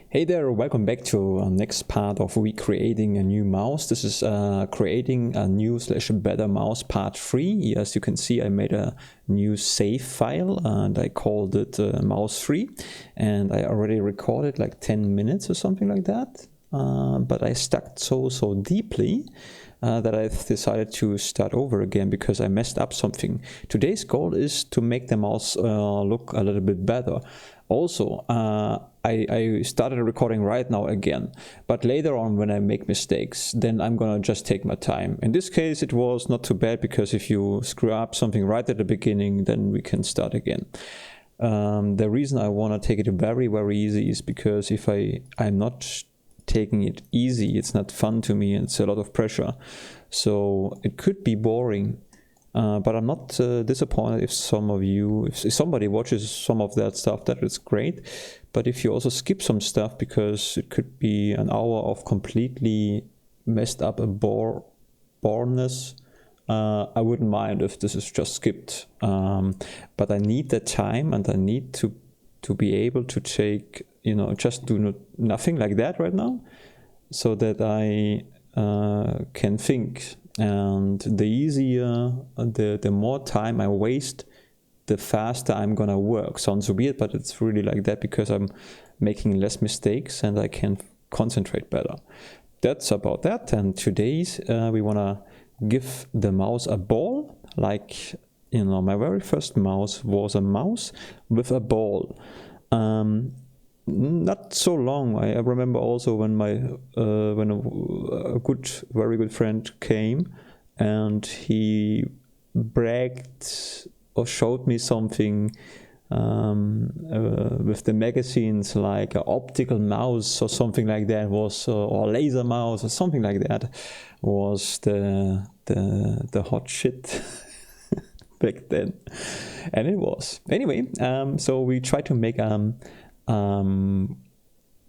Hey there, welcome back to our next part of recreating a new mouse. This is creating a new / better mouse part 3. As you can see, I made a new save file and I called it mouse 3, and I already recorded like 10 minutes or something like that. But I stuck so deeply that I've decided to start over again because I messed up something. Today's goal is to make the mouse look a little bit better. Also, I started recording right now again, but later on when I make mistakes, then I'm gonna just take my time. In this case, it was not too bad because if you screw up something right at the beginning, then we can start again. The reason I want to take it very easy is because if I'm not taking it easy, it's not fun to me, it's a lot of pressure. So it could be boring. But I'm not disappointed if if somebody watches some of that stuff, that is great. But if you also skip some stuff because it could be an hour of completely messed up boreness, I wouldn't mind if this is just skipped. But I need the time and I need to be able to take, just do nothing like that right now so that I can think. And the easier, the more time I waste, the faster I'm gonna work. Sounds weird, but it's really like that because I'm making less mistakes and I can concentrate better. That's about that. And today's we wanna give the mouse a ball. Like, my very first mouse was a mouse with a ball. Not so long. I remember also when when a very good friend came and he bragged or showed me something with the magazines, like an optical mouse or something like that was, or laser mouse or something like that was the hot shit back then, and it was anyway. So we tried to make a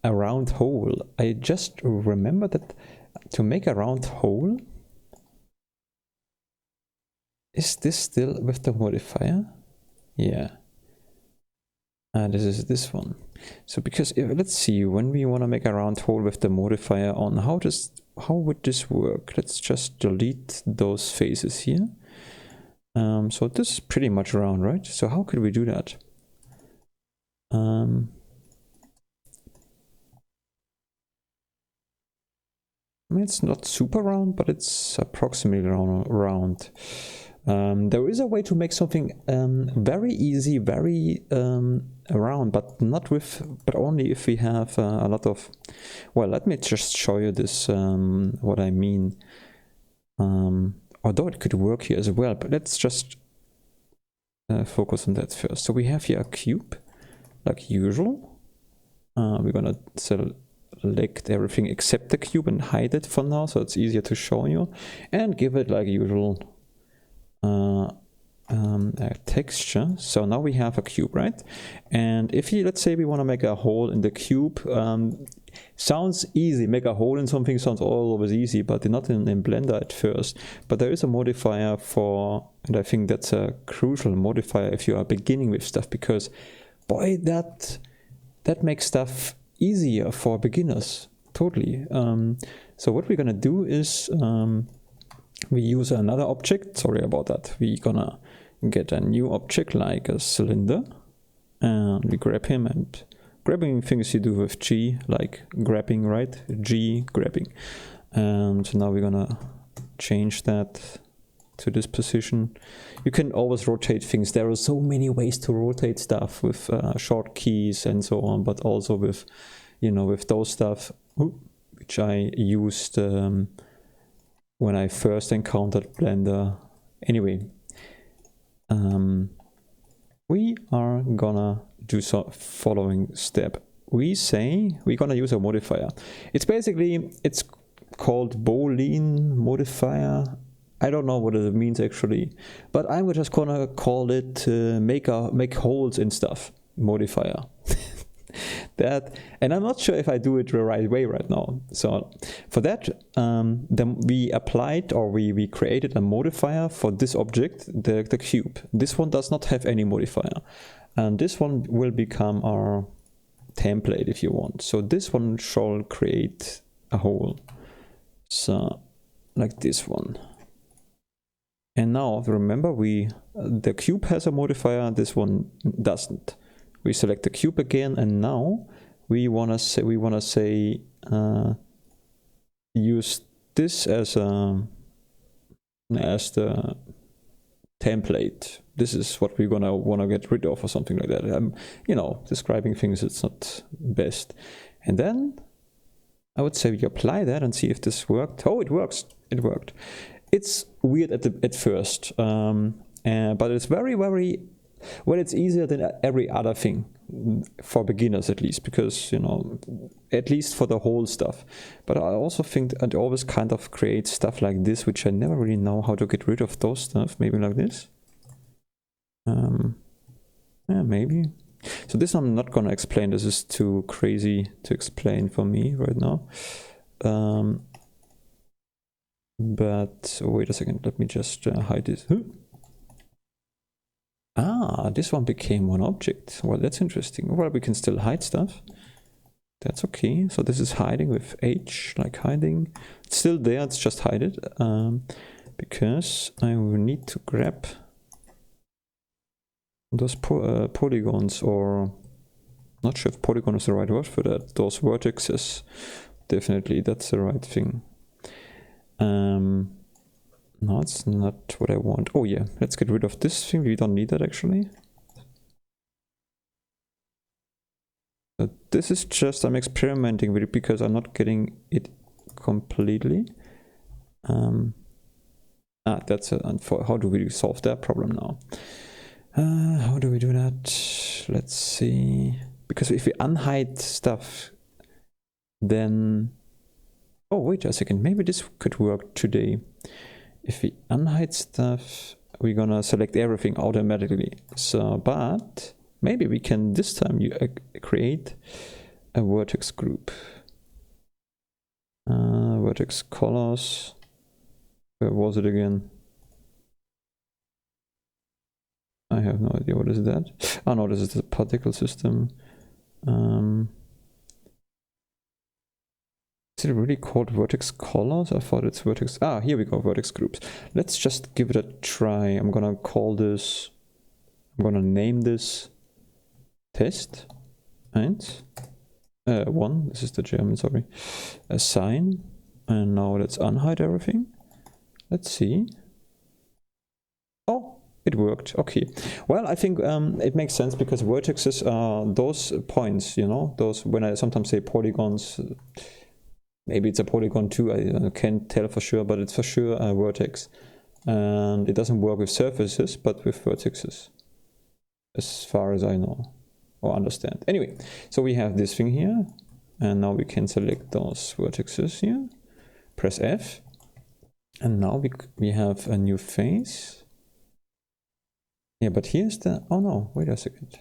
round hole. I just remember that to make a round hole, is this still with the modifier? Yeah. This is this one. So because let's see, when we want to make a round hole with the modifier on, how would this work? Let's just delete those faces here. So this is pretty much round, right? So how could we do that? I mean, it's not super round, but it's approximately round. There is a way to make something very easy, very round, but only if we have a lot of. Well, let me just show you this. What I mean. Although it could work here as well, but let's just focus on that first. So we have here a cube, like usual. We're gonna select everything except the cube and hide it for now, so it's easier to show you, and give it like usual a texture. So now we have a cube, right? And if let's say we want to make a hole in the cube, sounds easy. Make a hole in something sounds always easy, but not in Blender at first. But there is a modifier for, and I think that's a crucial modifier if you are beginning with stuff, because boy, that makes stuff easier for beginners, totally. So what we're gonna do is we use another object. Sorry about that. We're gonna get a new object like a cylinder, and we grab him, and grabbing things you do with G, like grabbing, right? G, grabbing. And now we're gonna change that to this position. You can always rotate things. There are so many ways to rotate stuff with short keys and so on, but also with, with those stuff, which I used when I first encountered Blender. Anyway, we are gonna do following step. We say we're gonna use a modifier. It's called Boolean modifier. I don't know what it means actually, but I'm just gonna call it make holes in stuff modifier. And I'm not sure if I do it the right way right now. So for that, then we applied, or we created a modifier for this object, the cube. This one does not have any modifier, and this one will become our template if you want. So this one shall create a hole. So like this one. And now remember the cube has a modifier, this one doesn't. We select the cube again, and now we wanna say use this as the template. This is what we're gonna wanna get rid of or something like that. You know, describing things, it's not best. And then I would say we apply that and see if this worked. Oh, it works. It worked. It's weird at first, but it's very, very well. It's easier than every other thing for beginners, at least, because you know, at least for the whole stuff. But I also think it always kind of creates stuff like this, which I never really know how to get rid of those stuff. Maybe like this. Yeah, maybe. So this I'm not gonna explain. This is too crazy to explain for me right now. But wait a second, let me just hide this. Ah, this one became one object. Well, that's interesting. Well, we can still hide stuff. That's okay. So this is hiding with H, like hiding. It's still there, it's just hide it. Because I will need to grab those polygons, or not sure if polygon is the right word for that. Those vertices. Definitely, that's the right thing. No, it's not what I want. Oh yeah, let's get rid of this thing. We don't need that actually. So this is just, I'm experimenting with it because I'm not getting it completely. That's it. And how do we solve that problem now? How do we do that? Let's see. Because if we unhide stuff, then... Oh, wait a second. Maybe this could work today. If we unhide stuff, we're gonna select everything automatically. So, but maybe we can this time create a vertex group. Vertex colors. Where was it again? I have no idea. What is that? Oh no, this is the particle system. Is it really called vertex colors? I thought it's vertex. Ah, here we go, vertex groups. Let's just give it a try. I'm gonna call this, I'm gonna name this test. And 1, this is the German, sorry. Assign. And now let's unhide everything. Let's see. Oh, it worked. Okay. Well, I think it makes sense because vertices are those points, you know, those, when I sometimes say polygons, maybe it's a polygon too, I can't tell for sure, but it's for sure a vertex. And it doesn't work with surfaces, but with vertices, as far as I know or understand. Anyway, so we have this thing here, and now we can select those vertices here, press F, and now we have a new face. Yeah, but here's the, oh no, wait a second.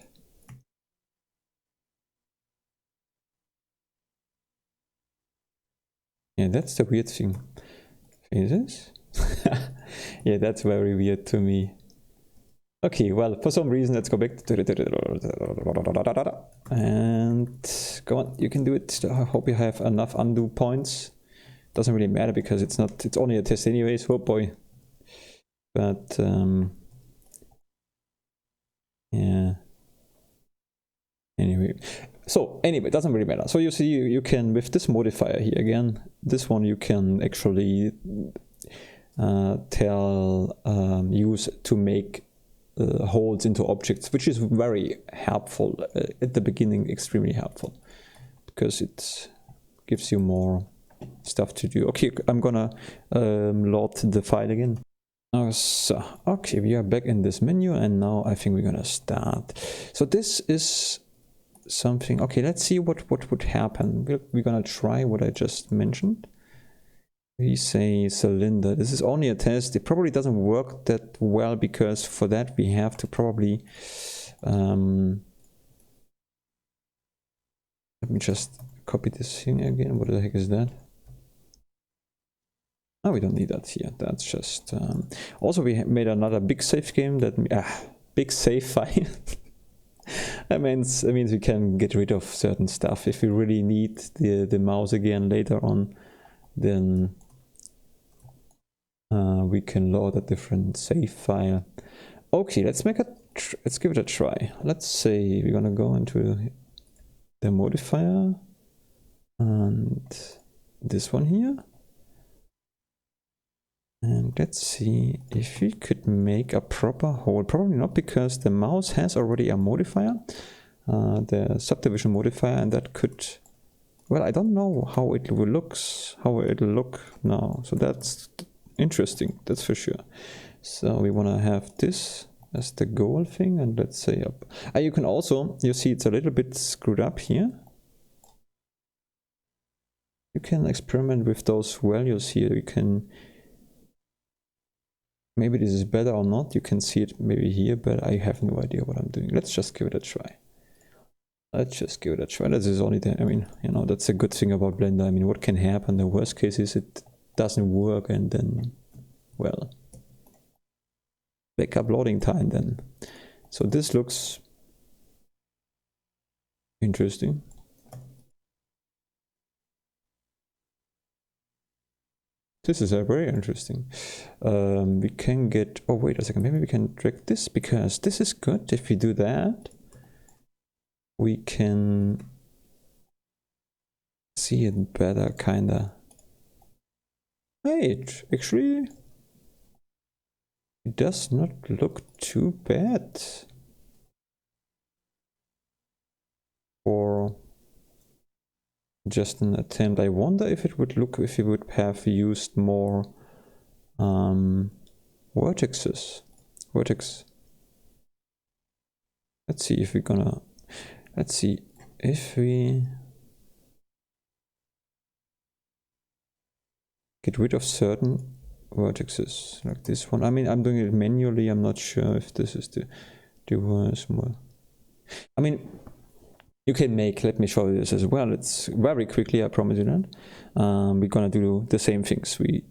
Yeah, that's the weird thing. Faces? Yeah, that's very weird to me. Okay, well, for some reason, let's go back to and go on, you can do it. I hope you have enough undo points. Doesn't really matter because it's not, it's only a test anyways, oh boy. But yeah. Anyway, so anyway, it doesn't really matter. So you see, you can, with this modifier here again, this one you can actually use to make holes into objects, which is very helpful at the beginning, extremely helpful, because it gives you more stuff to do. Okay, I'm gonna load the file again. So, okay, we are back in this menu, and now I think we're gonna start. So this is something, okay, let's see what would happen. We're gonna try what I just mentioned. We say cylinder. This is only a test. It probably doesn't work that well because for that we have to probably let me just copy this thing again. What the heck is that? Oh, we don't need that here. That's just also we made another big save game that big save file. That means we can get rid of certain stuff. If we really need the mouse again later on, then we can load a different save file. Okay, let's give it a try. Let's say we're gonna go into the modifier and this one here. And let's see if we could make a proper hole. Probably not, because the mouse has already a modifier, the subdivision modifier, and that could, well, I don't know how it will look now. So that's interesting, that's for sure. So we want to have this as the goal thing, and let's say up. You can also, you see it's a little bit screwed up here. You can experiment with those values here. You can, maybe this is better or not. You can see it maybe here, but I have no idea what I'm doing. Let's just give it a try. Let's just give it a try. This is only the, I mean, you know, that's a good thing about Blender. I mean, what can happen? The worst case is it doesn't work, and then, well, backup loading time then. So this looks interesting. This is very interesting. We can get, oh wait a second, maybe we can drag this, because this is good. If we do that, we can see it better, kinda. Wait, actually, it does not look too bad. For just an attempt. I wonder if it would look, if we would have used more vertices. Let's see if we're gonna, let's see if we get rid of certain vertices, like this one. I mean, I'm doing it manually. I'm not sure if this is the worst one. I mean, you can make, let me show you this as well. It's very quickly, I promise you that. We're gonna do the same things. We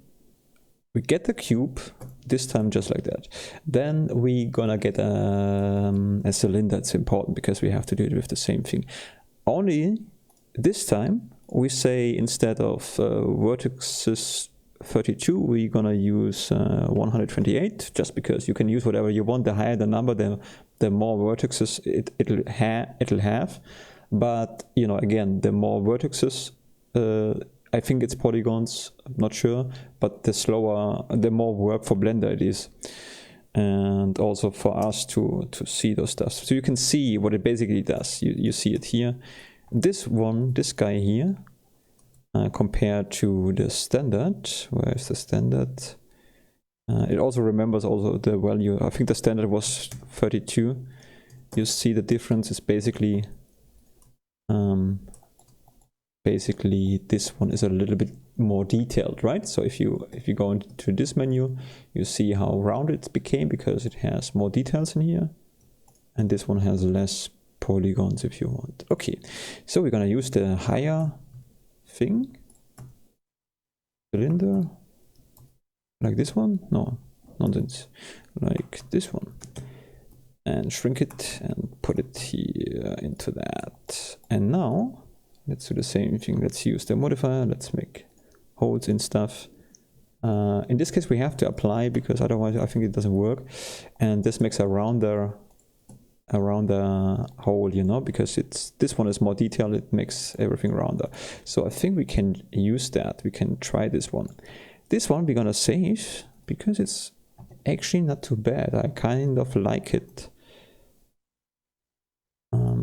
get the cube, this time just like that. Then we're gonna get a cylinder. It's important because we have to do it with the same thing. Only this time we say, instead of vertices 32, we're gonna use 128, just because you can use whatever you want. The higher the number, the more vertices it'll have. But you know, again, the more vertices, I think it's polygons, I'm not sure, but the more work for Blender it is, and also for us to see those stuff. So you can see what it basically does. You see it here. This guy here, compared to the standard. Where is the standard? It also remembers also the value. I think the standard was 32. You see the difference is basically this one is a little bit more detailed, right? So if you go into this menu, you see how rounded it became because it has more details in here, and this one has less polygons if you want. Okay, so we're gonna use the higher thing, cylinder, like this one. No, nonsense, like this one, and shrink it and put it here into that. And now let's do the same thing. Let's use the modifier. Let's make holes in stuff. In this case we have to apply, because otherwise I think it doesn't work. And this makes a rounder hole, you know, because this one is more detailed. It makes everything rounder. So I think we can use that. We can try this one. This one we're gonna save because it's actually not too bad. I kind of like it.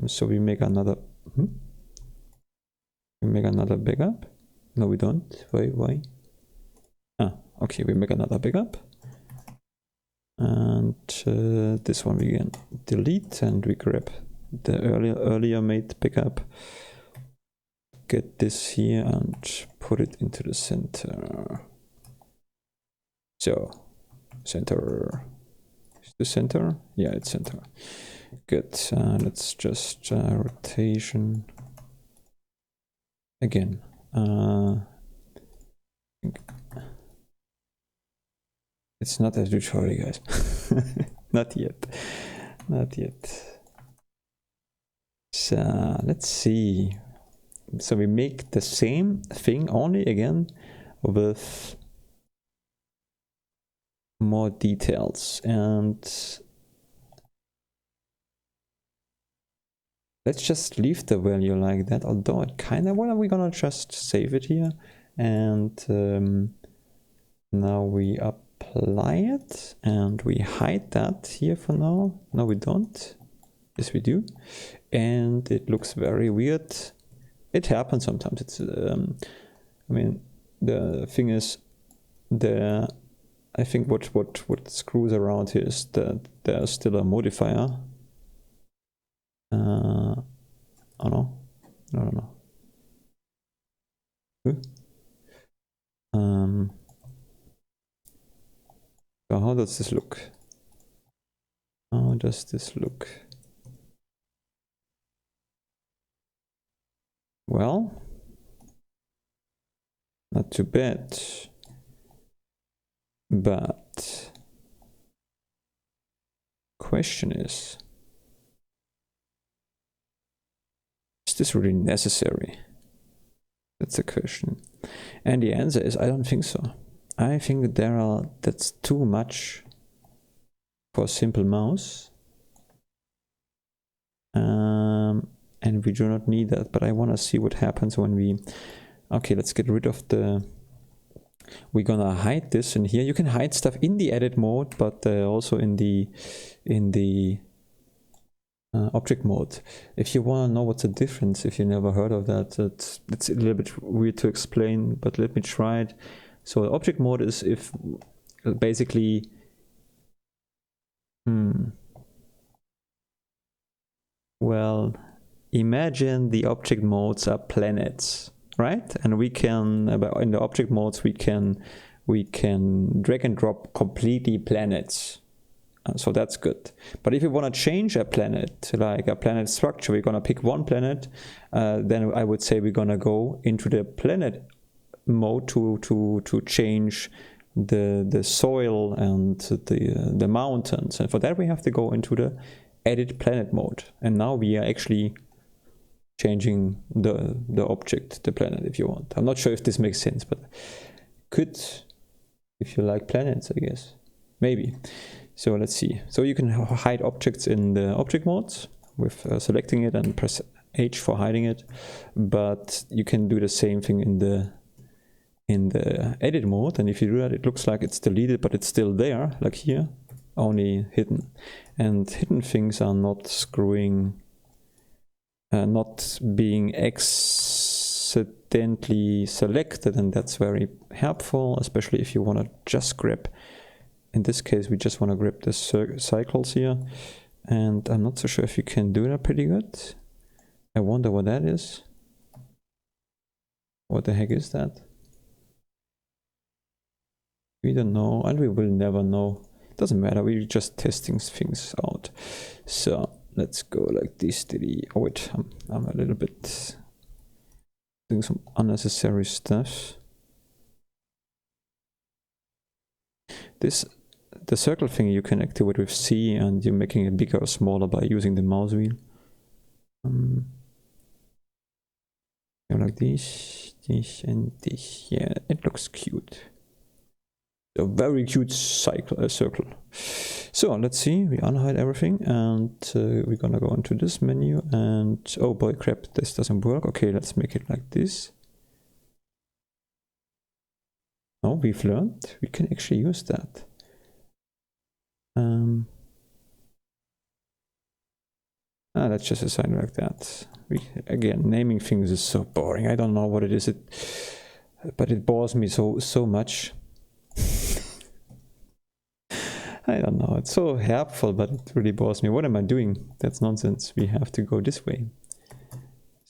So we make another. We make another backup. No, we don't. Why? Okay, we make another backup. And this one we can delete, and we grab the earlier made backup. Get this here and put it into the center. So, center. Is the center? Yeah, it's center. Good. Let's just rotation again. It's not a tutorial, guys. Not yet. Not yet. So let's see. So we make the same thing only again with more details, and let's just leave the value like that, although it kind of, well, we're gonna just save it here, and now we apply it and we hide that here for now. No, we don't. Yes, we do. And it looks very weird. It happens sometimes. It's I mean, the thing is, I think what screws around here is that there's still a modifier. Oh no, no. So how does this look? How does this look? Well, not too bad, but question is this really necessary? That's the question. And the answer is I don't think so. I think that that's too much for a simple mouse. And we do not need that, but I want to see what happens when we... Okay, let's get rid of the... We're gonna hide this in here. You can hide stuff in the edit mode, but also in the object mode. If you want to know what's the difference, if you never heard of that, it's a little bit weird to explain, but let me try it. So the object mode is if basically well, imagine the object modes are planets, right? And we can, in the object modes, we can drag and drop completely planets. So that's good. But if you want to change a planet, like a planet structure, we're going to pick one planet, then I would say we're going to go into the planet mode to change the soil and the mountains. And for that we have to go into the edit planet mode. And now we are actually changing the object, the planet, if you want. I'm not sure if this makes sense, but could, if you like planets, I guess. Maybe. So let's see. So you can hide objects in the object modes with selecting it and press H for hiding it, but you can do the same thing in the edit mode, and if you do that, it looks like it's deleted, but it's still there, like here, only hidden. And hidden things are not screwing, not being accidentally selected, and that's very helpful, especially if you want to just grab. In this case, we just want to grab the cycles here, and I'm not so sure if you can do that pretty good. I wonder what that is. What the heck is that? We don't know, and we will never know. Doesn't matter, we're just testing things out. So let's go like this to the... Oh wait, I'm a little bit doing some unnecessary stuff. The circle thing you can activate with C, and you're making it bigger or smaller by using the mouse wheel. Like this, and this. Yeah, it looks cute. A very cute circle. So let's see, we unhide everything, and we're gonna go into this menu, and oh boy crap, this doesn't work. Okay, let's make it like this. Now we've learned we can actually use that. Let's just assign it like that. Again, naming things is so boring. I don't know what it is, but it bores me so much. I don't know, it's so helpful, but it really bores me. What am I doing? That's nonsense. We have to go this way.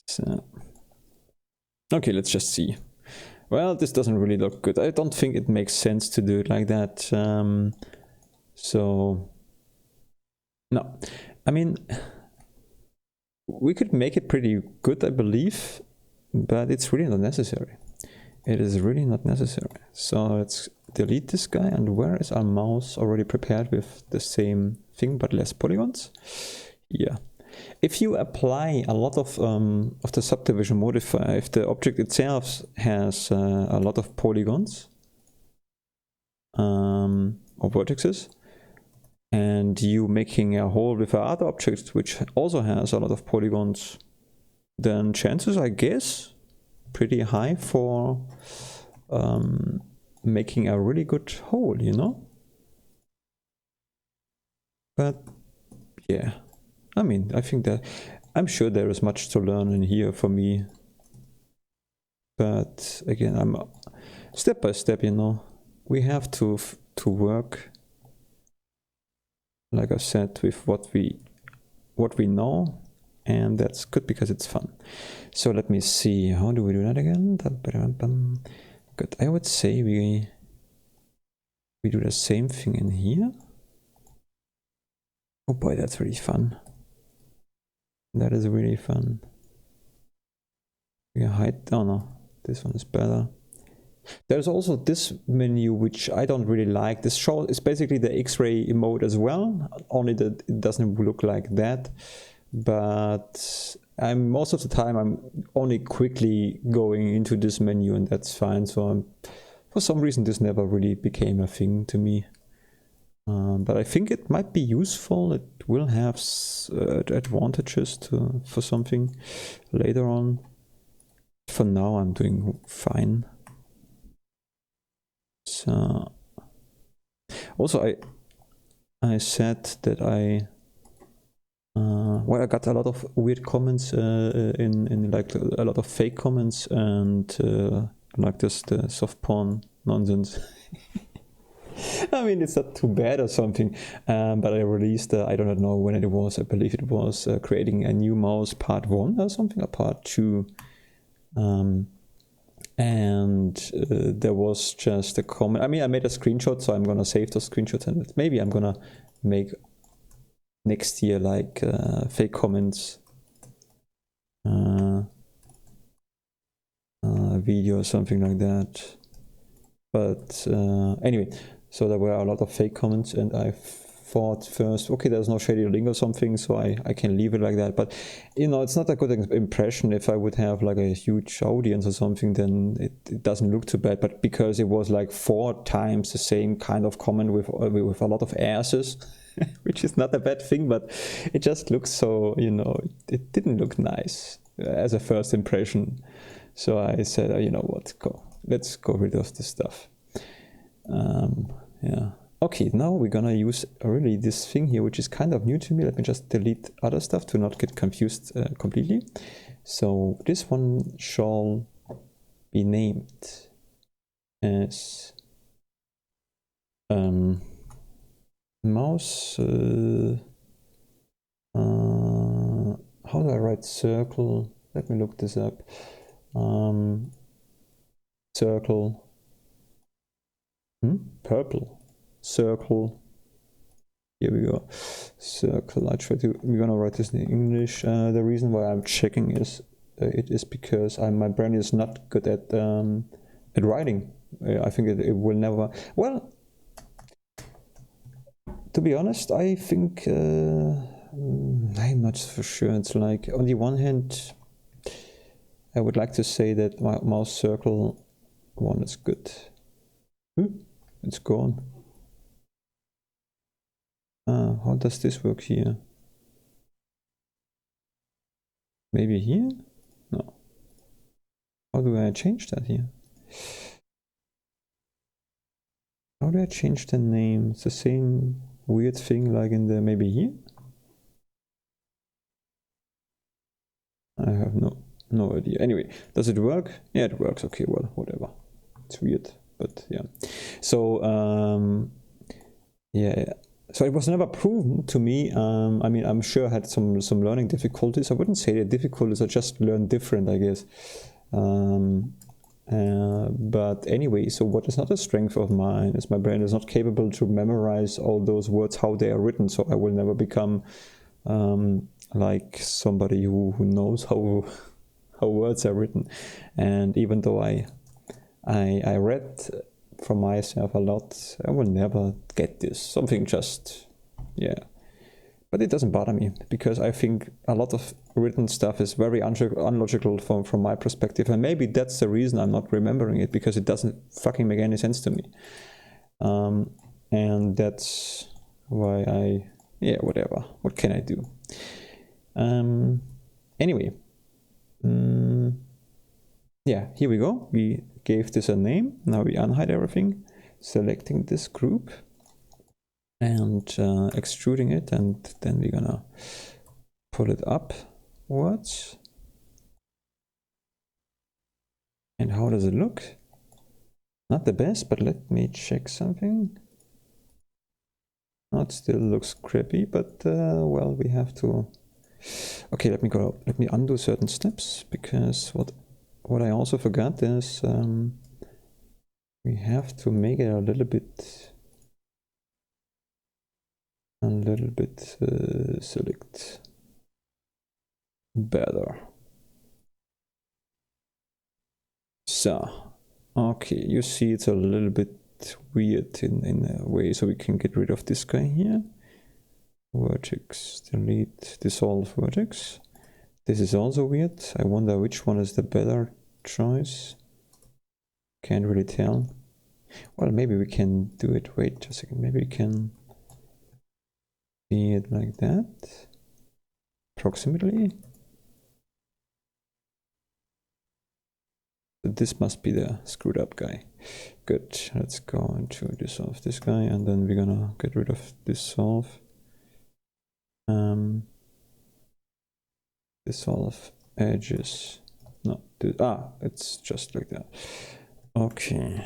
So, okay, let's just see. Well, this doesn't really look good. I don't think it makes sense to do it like that. So, no. I mean, we could make it pretty good, I believe, but it's really not necessary. It is really not necessary. So let's delete this guy, and where is our mouse already prepared with the same thing but less polygons? Yeah. If you apply a lot of the subdivision modifier, if the object itself has a lot of polygons or vertices, and you making a hole with other object which also has a lot of polygons, then chances, I guess, pretty high for making a really good hole, you know? But yeah, I mean, I think that I'm sure there is much to learn in here for me. But again, I'm step by step, you know. We have to work, like I said, with what we know, and that's good because it's fun. So let me see, how do we do that again? Good. I would say we do the same thing in here. Oh boy, that's really fun. That is really fun. We hide. Oh no, this one is better. There's also this menu which I don't really like. This show is basically the X-ray mode as well, only that it doesn't look like that. But most of the time I'm only quickly going into this menu, and that's fine. So for some reason this never really became a thing to me. But I think it might be useful. It will have advantages for something later on. For now I'm doing fine. So also I said that I got a lot of weird comments in like a lot of fake comments, and like this the soft porn nonsense. I mean, it's not too bad or something, but I released, I don't know when it was, I believe it was creating a new mouse part 1 or something, or part 2. And there was just a comment. I mean, I made a screenshot, so I'm gonna save those screenshots, and maybe I'm gonna make next year like fake comments video or something like that. But anyway, so there were a lot of fake comments, and I thought first, okay, there's no shady link or something, so I can leave it like that. But you know, it's not a good impression. If I would have like a huge audience or something, then it doesn't look too bad. But because it was like 4 times the same kind of comment with a lot of asses, which is not a bad thing, but it just looks so, you know, it didn't look nice as a first impression. So I said, you know what, let's go rid of this stuff. Yeah. Okay, now we're gonna use really this thing here, which is kind of new to me. Let me just delete other stuff to not get confused completely. So this one shall be named as mouse. How do I write circle? Let me look this up. Circle. Purple. Circle. Here we go. Circle. We're gonna write this in English. The reason why I'm checking is it is because my brain is not good at writing. I think it will never. Well, to be honest, I think I'm not for sure. It's like, on the one hand, I would like to say that my mouse circle one is good. It's gone. How does this work here? Maybe here? No. How do I change that here? How do I change the name? It's the same weird thing like in the, maybe here? I have no idea. Anyway, does it work? Yeah, it works. Okay, well, whatever. It's weird, but yeah. So yeah, so it was never proven to me. I mean, I'm sure I had some learning difficulties. I wouldn't say they're difficulties, I just learned different, I guess. But anyway, so what is not a strength of mine is my brain is not capable to memorize all those words, how they are written. So I will never become like somebody who knows how words are written. And even though I read for myself a lot, I will never get this. Something just, yeah. But it doesn't bother me, because I think a lot of written stuff is very unlogical from my perspective, and maybe that's the reason I'm not remembering it, because it doesn't fucking make any sense to me. And that's why yeah, whatever. What can I do? Anyway, yeah, here we go. We gave this a name. Now we unhide everything, selecting this group and extruding it, and then we're gonna pull it upwards. And how does it look? Not the best, but let me check something. No, it still looks crappy, but well, we have to. Okay, let me undo certain steps, because what I also forgot is we have to make it a little bit select better. So, okay, you see it's a little bit weird in a way, so we can get rid of this guy here. Vertex, delete, dissolve vertex. This is also weird. I wonder which one is the better choice. Can't really tell. Well, maybe we can do it. Wait a second. Maybe we can see it like that. Approximately. This must be the screwed up guy. Good. Let's go into dissolve this guy, and then we're gonna get rid of dissolve. Dissolve edges. No, it's just like that. Okay.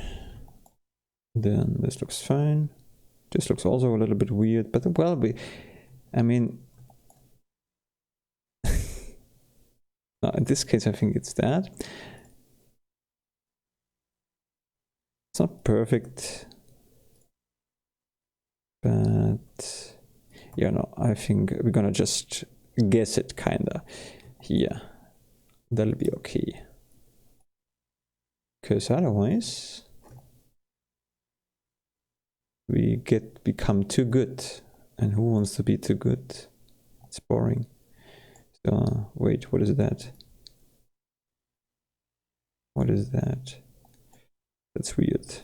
Then this looks fine. This looks also a little bit weird, but well, I mean, no, in this case, I think it's that. It's not perfect, but yeah, no, I think we're gonna just guess it kinda here. That'll be okay. Because otherwise we become too good. And who wants to be too good? It's boring. So wait, what is that? What is that? That's weird.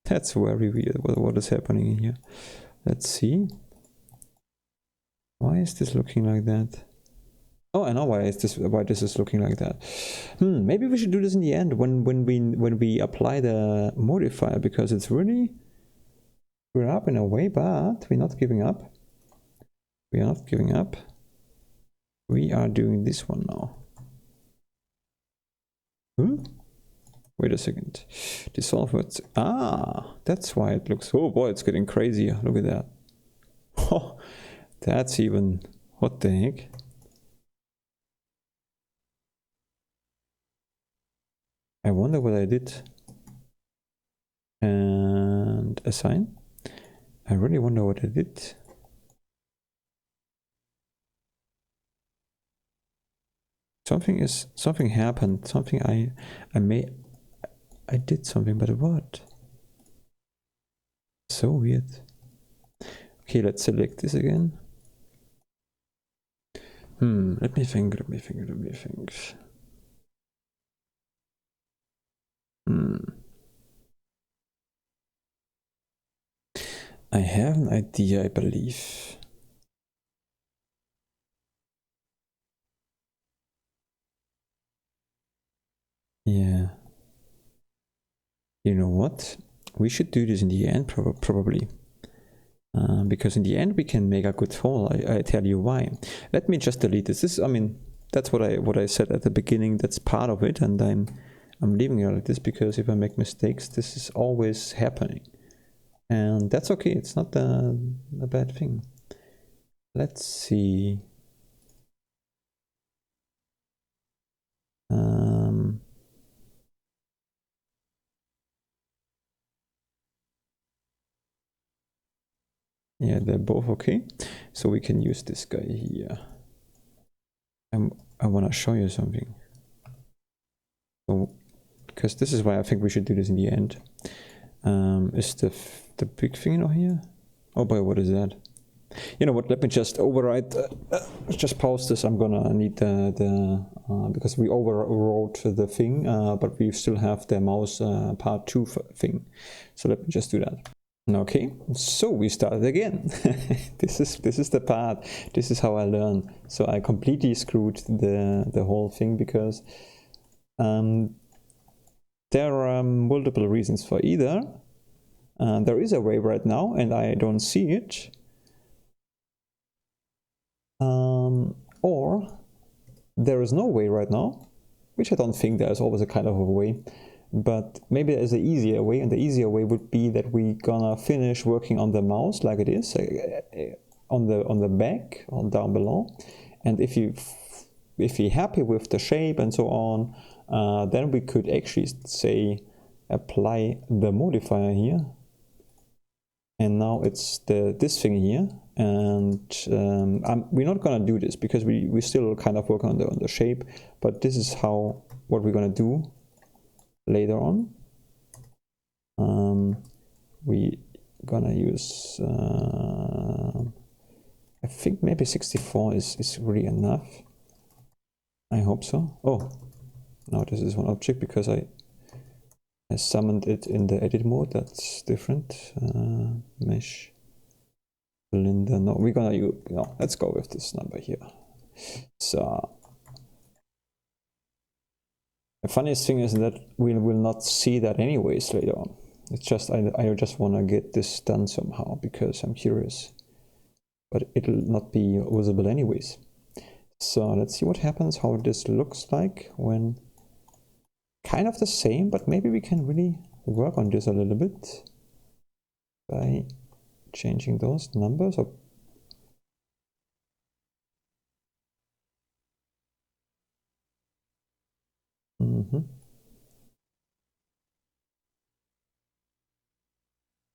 That's very weird. What is happening in here? Let's see. Why is this looking like that? Oh, I know why this is looking like that. Maybe we should do this in the end when we apply the modifier, because it's really screwed up in a way, but we're not giving up. We are not giving up. We are doing this one now. Wait a second. Dissolve words. That's why it looks. Oh boy, it's getting crazier. Look at that. Oh, that's even. What the heck? I wonder what I did. And assign. I really wonder what I did. Something happened. Something I did something, but what? So weird. Okay, let's select this again. Let me think. I have an idea, I believe. Yeah. You know what? We should do this in the end, probably. Because in the end we can make a good whole. I tell you why. Let me just delete this. I mean, that's what I said at the beginning. That's part of it, and I'm leaving it like this, because if I make mistakes, this is always happening, and that's okay. It's not a bad thing. Let's see. Yeah, they're both okay. So we can use this guy here. I want to show you something. So, because this is why I think we should do this in the end. Is the big thing in here? Oh boy, what is that? You know what? Let me just override. Just pause this. I'm gonna need the because we overwrote the thing, but we still have the mouse part 2 thing. So let me just do that. Okay, so we started again. This is the part. This is how I learn. So I completely screwed the whole thing because there are multiple reasons for either. There is a way right now, and I don't see it. Or there is no way right now, which I don't think there's always a kind of a way, but maybe there's an easier way, and the easier way would be that we gonna finish working on the mouse like it is on the back or down below, and if you're happy with the shape and so on, then we could actually say apply the modifier here, and now it's this thing here. And we're not gonna do this because we still kind of work on the shape, but this is what we're gonna do later on. We gonna use I think maybe 64 is really enough. I hope so. Oh, now this is one object because I summoned it in the edit mode. That's different. Mesh cylinder. No, we're gonna use, no, let's go with this number here. So the funniest thing is that we will not see that anyways later on. It's just I just want to get this done somehow because I'm curious, but it'll not be visible anyways. So let's see what happens, how this looks like when kind of the same, but maybe we can really work on this a little bit by changing those numbers. Or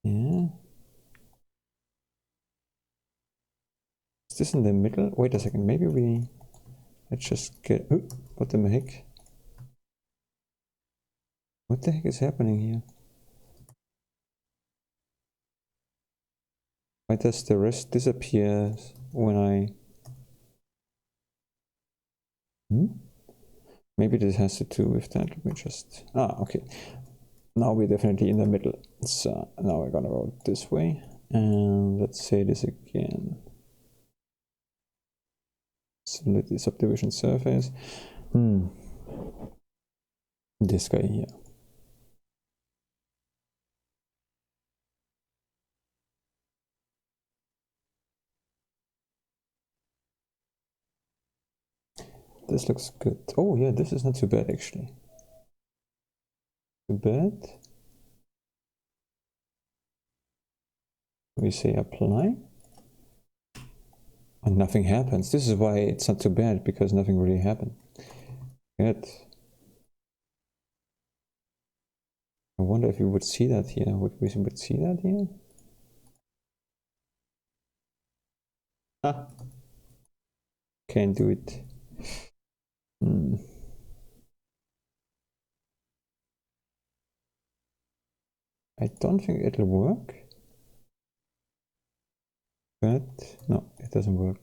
yeah. Is this in the middle? Wait a second, maybe let's just get, what the heck? What the heck is happening here? Why does the rest disappear when I... Maybe this has to do with that. Let me just... okay. Now we're definitely in the middle. So now we're gonna go this way. And let's say this again. Select the subdivision surface. This guy here. This looks good. Oh yeah, this is not too bad actually. Too bad. We say apply. And nothing happens. This is why it's not too bad, because nothing really happened. Good. I wonder if you would see that here. Would we see that here? Can't do it. I don't think it'll work. But no, it doesn't work.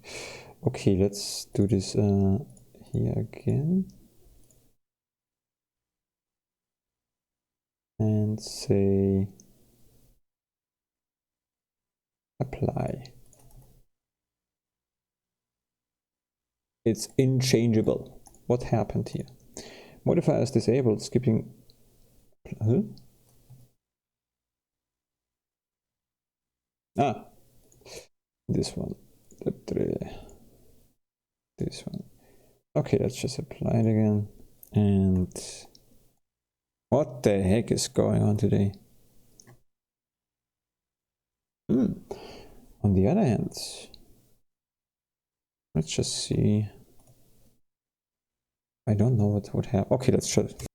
Okay, let's do this here again. And say apply. It's unchangeable. What happened here? Modifier is disabled, skipping. This one. This one. Okay, let's just apply it again. And what the heck is going on today? On the other hand, let's just see. I don't know what would happen. Okay, let's try it.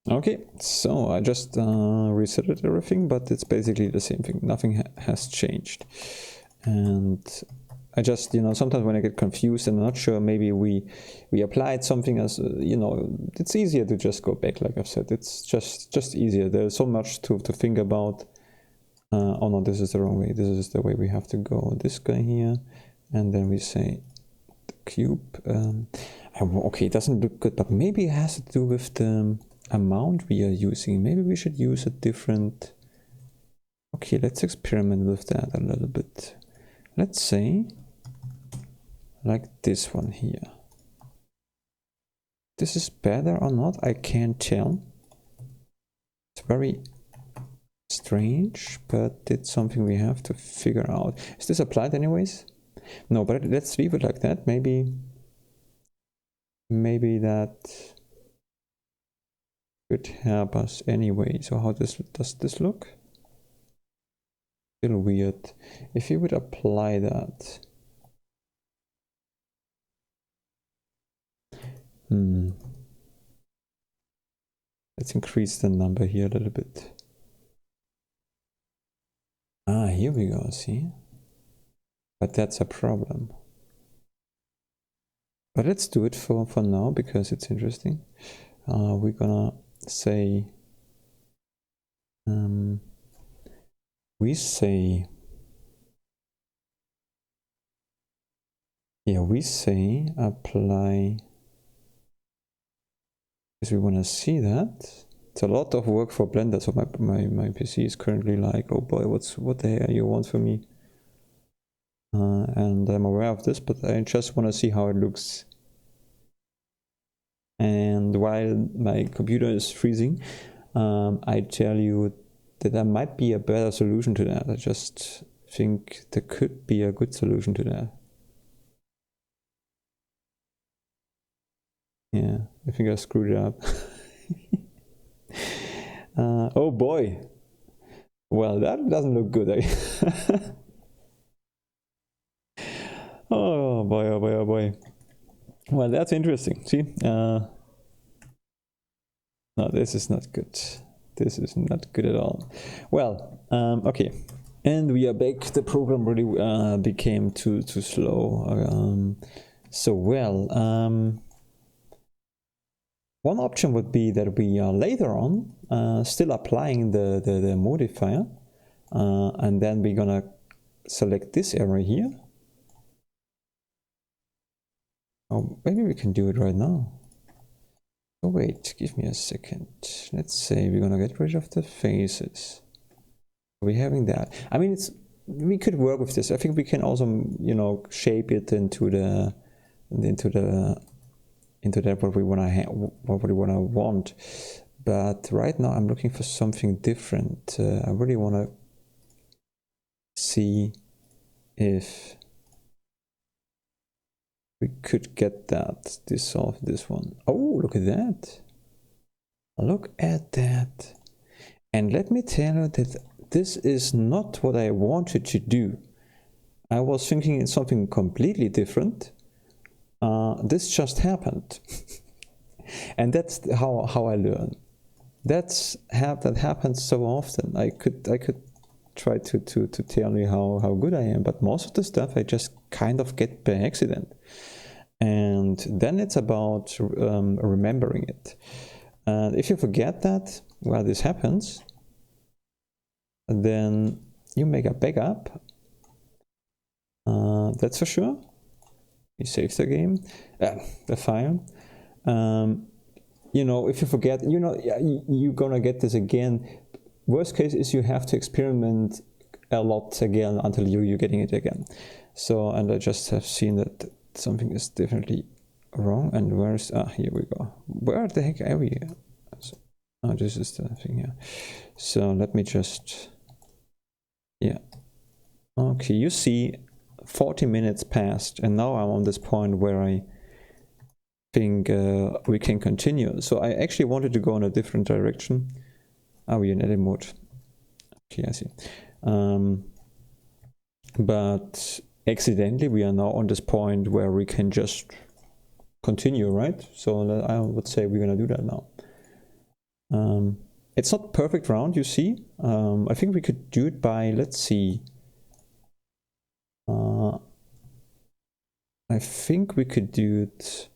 Okay, so I just resetted everything, but it's basically the same thing. Nothing has changed. And I just, sometimes when I get confused and I'm not sure, maybe we applied something as, it's easier to just go back, like I've said. It's just easier. There's so much to think about. Oh no, this is the wrong way. This is the way we have to go. This guy here, and then we say the cube. Okay, it doesn't look good, but maybe it has to do with the amount we are using. Maybe we should use a different... Okay, let's experiment with that a little bit. Let's say like this one here. This is better or not, I can't tell. It's very strange, but it's something we have to figure out. Is this applied anyways? No, but let's leave it like that. Maybe that could help us anyway. So how does this look? Still weird. If you would apply that. Let's increase the number here a little bit. Ah, here we go, see? But that's a problem. But let's do it for now because it's interesting. We're gonna say we say apply, because we want to see that. It's a lot of work for Blender, so my PC is currently like, oh boy, what the hell you want from me? And I'm aware of this, but I just want to see how it looks. And while my computer is freezing, I tell you that there might be a better solution to that. I just think there could be a good solution to that. Yeah, I think I screwed it up. Oh boy. Well, that doesn't look good. Oh boy, oh boy, oh boy. Well, that's interesting. See? No, this is not good. This is not good at all. Well, okay. And we are back. The program really became too slow. One option would be that we are later on still applying the modifier, and then we're gonna select this area here. Oh, maybe we can do it right now. Oh wait, give me a second. Let's say we're gonna get rid of the faces. We're having that. I mean, we could work with this. I think we can also, you know, shape it into that what we wanna want. But right now I'm looking for something different. I really wanna see if we could get that dissolve this one. Oh, look at that. Look at that. And let me tell you that this is not what I wanted to do. I was thinking it's something completely different. This just happened. And that's how I learn. That happens so often. I could try to tell you how good I am, but most of the stuff I just kind of get by accident. And then it's about remembering it. And if you forget that while this happens, then you make a backup. That's for sure. You save the game, the file. You know, if you forget, you know, you're gonna get this again. Worst case is you have to experiment a lot again until you're getting it again. So, and I just have seen that something is definitely wrong. And where's, here we go. Where the heck are we? So, oh, this is the thing here. So let me just, yeah. Okay, you see 40 minutes passed and now I'm on this point where I think we can continue. So I actually wanted to go in a different direction. Are we in edit mode? Okay, I see. But accidentally we are now on this point where we can just continue, right? So I would say we're gonna do that now. It's not perfect round, you see. I think we could do it by, let's see. I think we could do it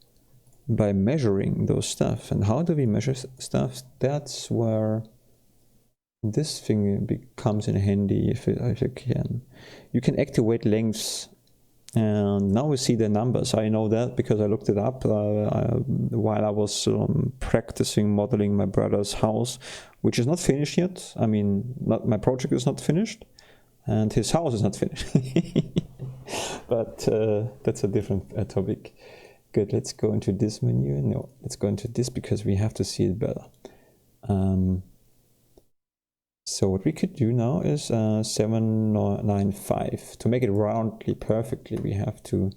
by measuring those stuff. And how do we measure stuff? That's where this thing becomes in handy if you can. You can activate lengths, and now we see the numbers. I know that because I looked it up while I was practicing modeling my brother's house, which is not finished yet. I mean, my project is not finished, and his house is not finished. But that's a different topic. Good, let's go into this menu. No, let's go into this because we have to see it better. So what we could do now is 795. To make it roundly perfectly, we have to...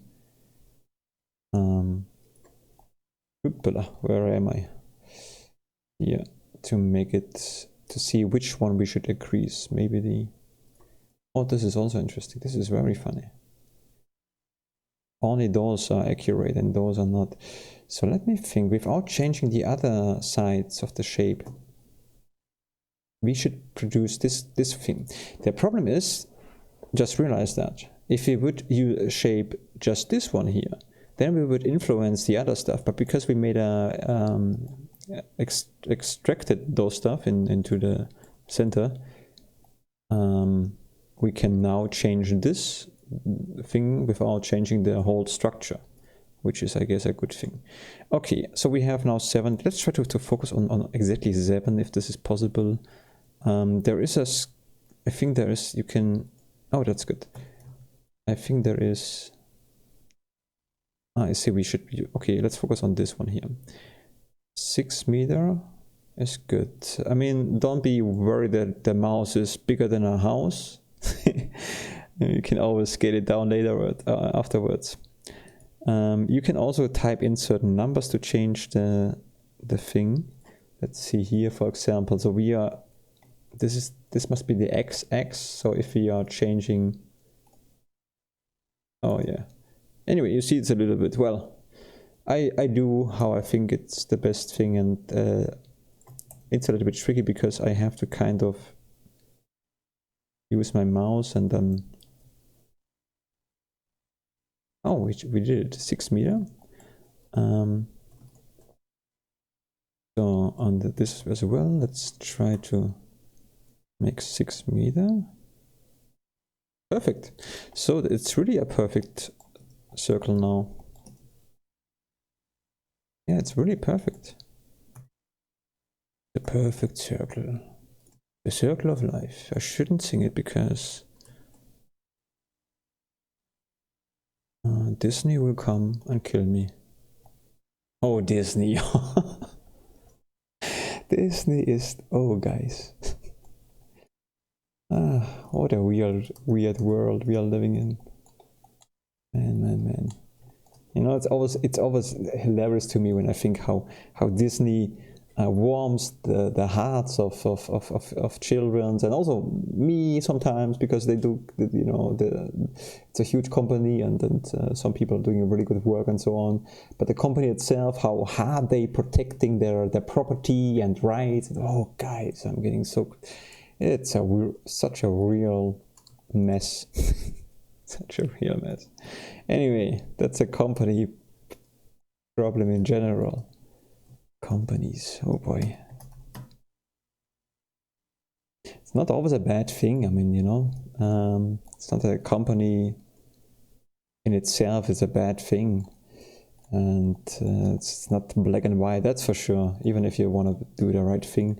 where am I? Yeah, to make it... to see which one we should increase. Maybe the... Oh, this is also interesting. This is very funny. Only those are accurate and those are not. So let me think, without changing the other sides of the shape, we should produce this thing. The problem is, just realize that if we would use shape just this one here, then we would influence the other stuff. But because we made extracted those stuff into the center, we can now change this thing without changing the whole structure, which is, I guess, a good thing. Okay, so we have now 7. Let's try to focus on exactly 7 if this is possible. There is I think there is, you can, oh, that's good. I think there is, I see we should be, okay, let's focus on this one here. 6 meter is good. I mean, don't be worried that the mouse is bigger than a house. You can always scale it down later afterwards. You can also type in certain numbers to change the thing. Let's see here, for example. So we are, this must be the XX. So if we are changing, oh yeah. Anyway, you see it's a little bit, well, I do how I think it's the best thing, and it's a little bit tricky because I have to kind of use my mouse and then, oh, we did it, 6 meter. So on this as well, let's try to make 6 meter. Perfect. So it's really a perfect circle now. Yeah, it's really perfect. The perfect circle. The circle of life. I shouldn't sing it because Disney will come and kill me. Oh, Disney. Disney is, oh guys. What a weird world we are living in. Man. You know, it's always hilarious to me when I think how Disney warms the hearts of children, and also me sometimes, because they do, you know, it's a huge company, and some people are doing really good work and so on. But the company itself, how hard they protecting their property and rights. Oh, guys, I'm getting so. It's such a real mess. Such a real mess. Anyway, that's a company problem in general. Companies, oh boy. It's not always a bad thing. I mean, you know, it's not a company in itself is a bad thing. And it's not black and white, that's for sure, even if you want to do the right thing.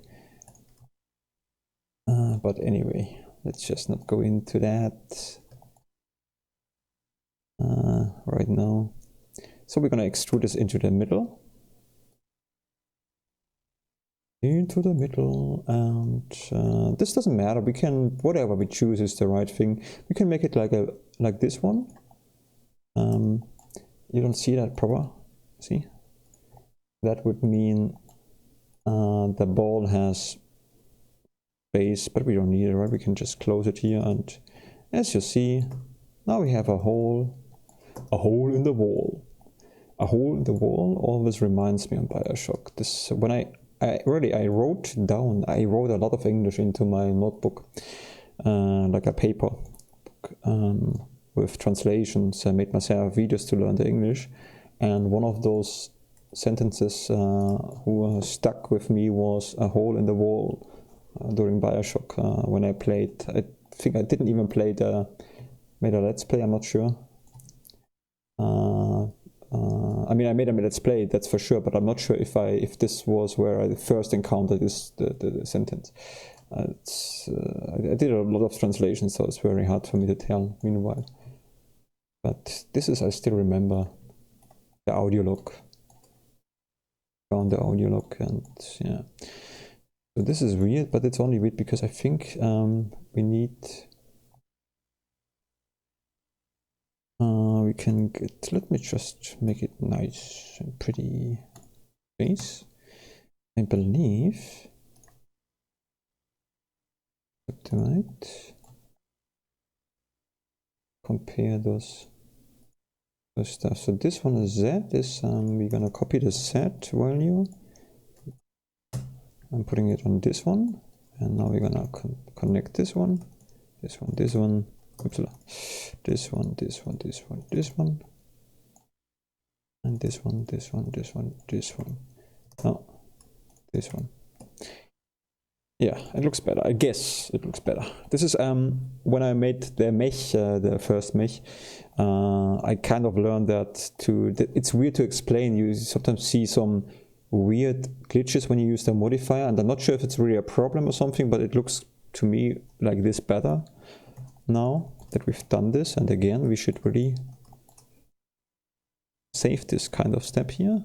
But anyway, let's just not go into that right now. So we're going to extrude this into the middle. Into the middle, and this doesn't matter. We can, whatever we choose is the right thing. We can make it like this one. You don't see that proper. See? That would mean the ball has base, but we don't need it, right? We can just close it here, and as you see, now we have a hole in the wall. A hole in the wall always reminds me of Bioshock. This, when I wrote a lot of English into my notebook, like a paper with translations. I made myself videos to learn the English, and one of those sentences who stuck with me was a hole in the wall. during Bioshock when I played. I think I didn't even play made a let's play, I'm not sure. I mean, I made a let's play, that's for sure, but I'm not sure if this was where I first encountered the sentence. I did a lot of translations, so it's very hard for me to tell meanwhile. But this is, I still remember the audio log. Found the audio log, and yeah. So this is weird, but it's only weird because I think we need... we can get... Let me just make it nice and pretty face. I believe... Right. Compare those stuff. So this one is Z. This we're gonna copy the Z value. I'm putting it on this one, and now we're gonna connect this one, this one, this one, oops, this one, this one, this one, this one, and this one, this one, this one, this one. Oh, this one. Yeah, it looks better. I guess it looks better. This is when I made the mesh, the first mesh. I kind of learned that it's weird to explain. You sometimes see some weird glitches when you use the modifier, and I'm not sure if it's really a problem or something, but it looks to me like this better now that we've done this. And again, we should really save this kind of step here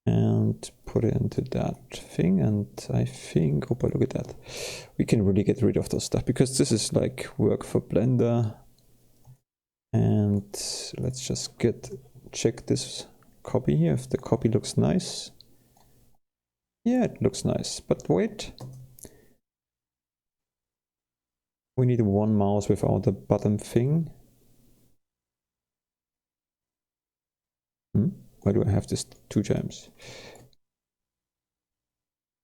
and put it into that thing. And I think, oh, look at that, we can really get rid of those stuff, because this is like work for Blender. And let's just check this copy here, if the copy looks nice. Yeah, it looks nice, but wait, we need one mouse without the bottom thing. Why do I have this 2 times?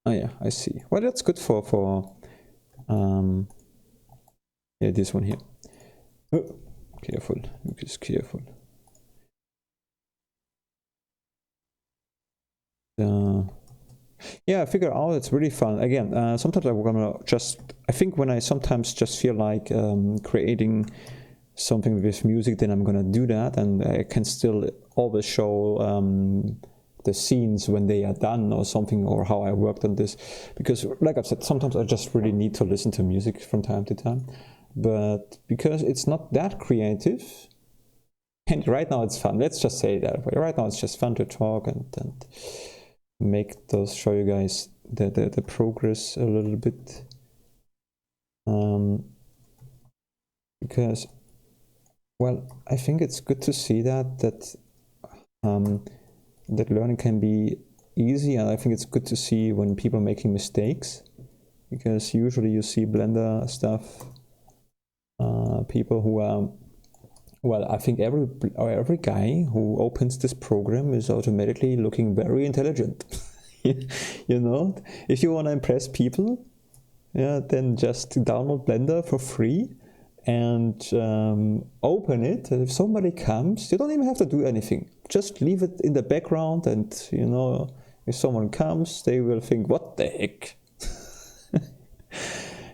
Oh yeah, I see. Well, that's good for yeah, this one here. Oh, careful, Lucas, careful. Yeah, I figure out it's really fun. Again, sometimes I'm gonna I think when I sometimes just feel like creating something with music, then I'm gonna do that, and I can still always show the scenes when they are done or something, or how I worked on this, because like I've said, sometimes I just really need to listen to music from time to time, but because it's not that creative, and right now it's fun, let's just say that right now it's just fun to talk and show you guys the progress a little bit, because, well, I think it's good to see that learning can be easy, and I think it's good to see when people are making mistakes, because usually you see Blender stuff, people who are, well, I think every guy who opens this program is automatically looking very intelligent. You know, if you want to impress people, yeah, then just download Blender for free and open it. And if somebody comes, you don't even have to do anything. Just leave it in the background, and you know, if someone comes, they will think, what the heck?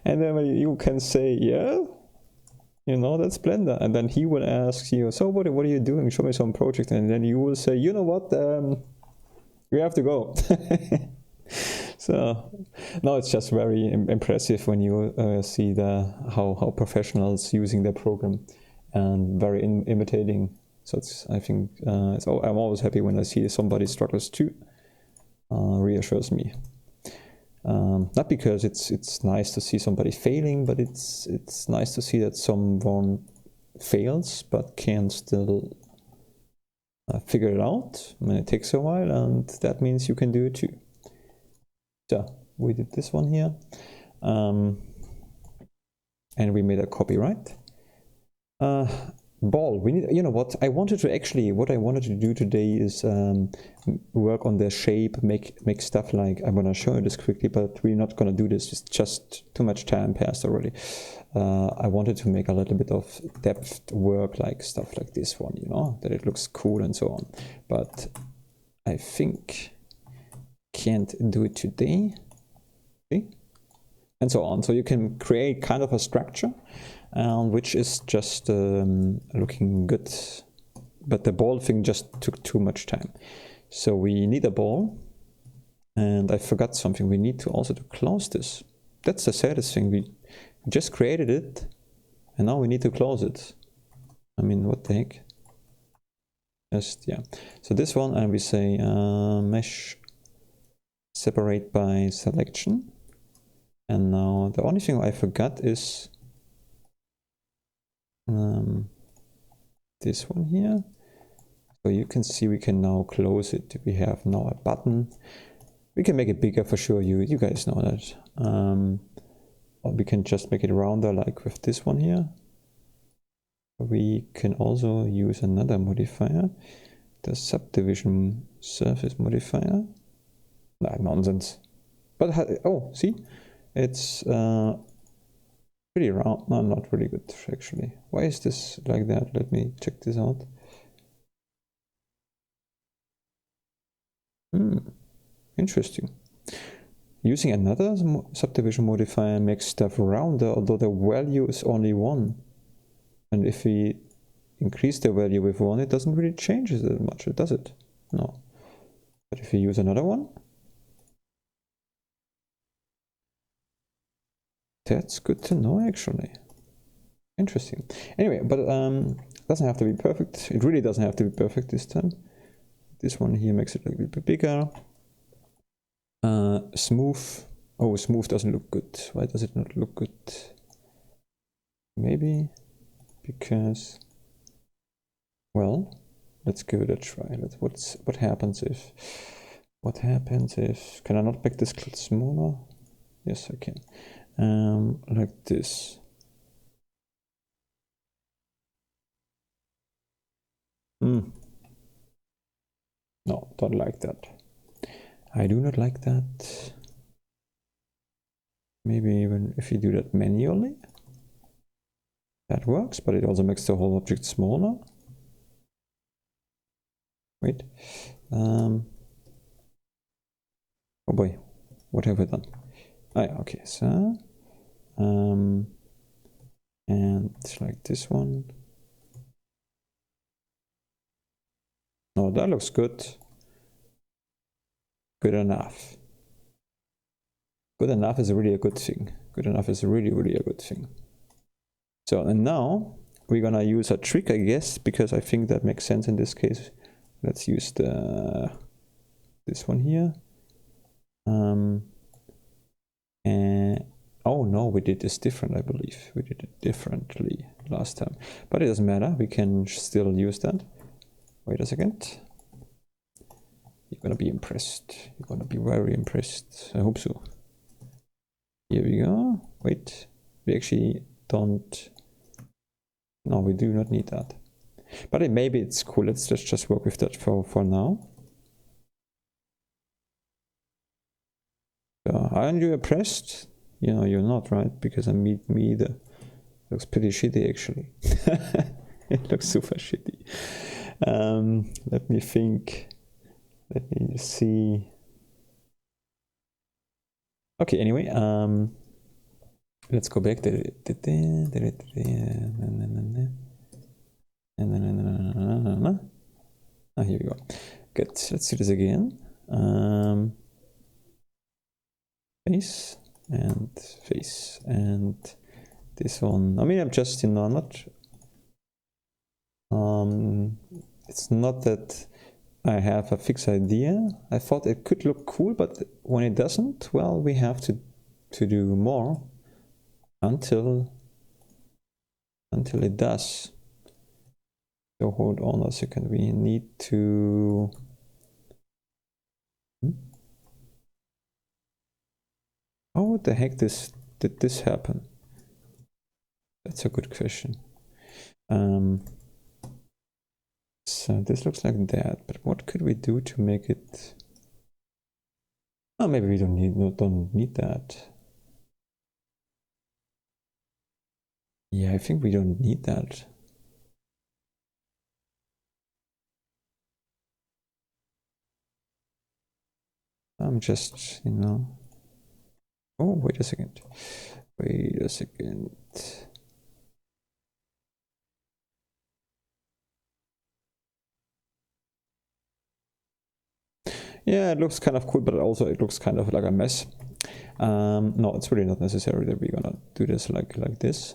And then you can say, yeah, you know, that's Blender. And then he will ask you, so what are you doing? Show me some project. And then you will say, you know what, we have to go. So no, it's just very impressive when you see how professionals using the program, and very imitating. So it's, I think I'm always happy when I see somebody struggles too. Reassures me. Not because it's nice to see somebody failing, but it's nice to see that someone fails but can still figure it out. I mean, it takes a while, and that means you can do it too. So we did this one here, and we made a copyright. Ball, we need, you know what, what I wanted to do today is work on the shape, make stuff like, I'm gonna show you this quickly, but we're not gonna do this, it's just too much time passed already. I wanted to make a little bit of depth work, like stuff like this one, you know, that it looks cool and so on, but I think can't do it today. See? and so on. So you can create kind of a structure which is just looking good, but the ball thing just took too much time. So we need a ball, and I forgot something. We need to also to close this. That's the saddest thing. We just created it, and now we need to close it. I mean, what the heck? Just, yeah. So this one, and we say mesh separate by selection. And now the only thing I forgot is this one here. So you can see we can now close it. We have now a button. We can make it bigger for sure. You guys know that. Or we can just make it rounder, like with this one here. We can also use another modifier, the subdivision surface modifier. Nah, nonsense. But oh, see, it's pretty round. No, not really good actually. Why is this like that? Let me check this out. Interesting. Using another subdivision modifier makes stuff rounder, although the value is only 1. And if we increase the value with 1, it doesn't really change it that much, does it? No. But if we use another one, that's good to know actually. Interesting. Anyway, but doesn't have to be perfect. It really doesn't have to be perfect this time. This one here makes it a little bit bigger. Smooth. Oh, smooth doesn't look good. Why does it not look good? Maybe because, well, let's give it a try. What happens if? What happens if? Can I not make this smaller? Yes, I can. Like this. No, don't like that. I do not like that. Maybe even if you do that manually, that works, but it also makes the whole object smaller. Wait. Oh boy, what have I done? Oh yeah, okay, so and like this one. Oh, that looks good. Good enough. Good enough is really a good thing. Good enough is really, really a good thing. So, and now we're gonna use a trick, I guess, because I think that makes sense in this case. Let's use this one here. And oh no, we did this different, I believe. We did it differently last time, but it doesn't matter. We can still use that. Wait a second. You're gonna be impressed. You're gonna be very impressed. I hope so. Here we go. Wait, we actually don't. No, we do not need that. But maybe it's cool. Let's just work with that for now. Aren't you impressed? You know, you're not, right? Because I meet me either. Looks pretty shitty actually. It looks super shitty. Let me think. Let me see. Okay, anyway, let's go back. Ah, here we go. Good. Let's do this again. Face and this one. I mean, I'm just, you know, I'm not. It's not that I have a fixed idea. I thought it could look cool, but when it doesn't, well, we have to do more until it does. So hold on a second. We need to. How the heck did this happen? That's a good question. So this looks like that, but what could we do to make it? Oh, maybe we don't need that. Yeah, I think we don't need that. I'm just, you know, Oh, wait a second. Wait a second. Yeah, it looks kind of cool, but also it looks kind of like a mess. No, it's really not necessary that we're gonna do this like this.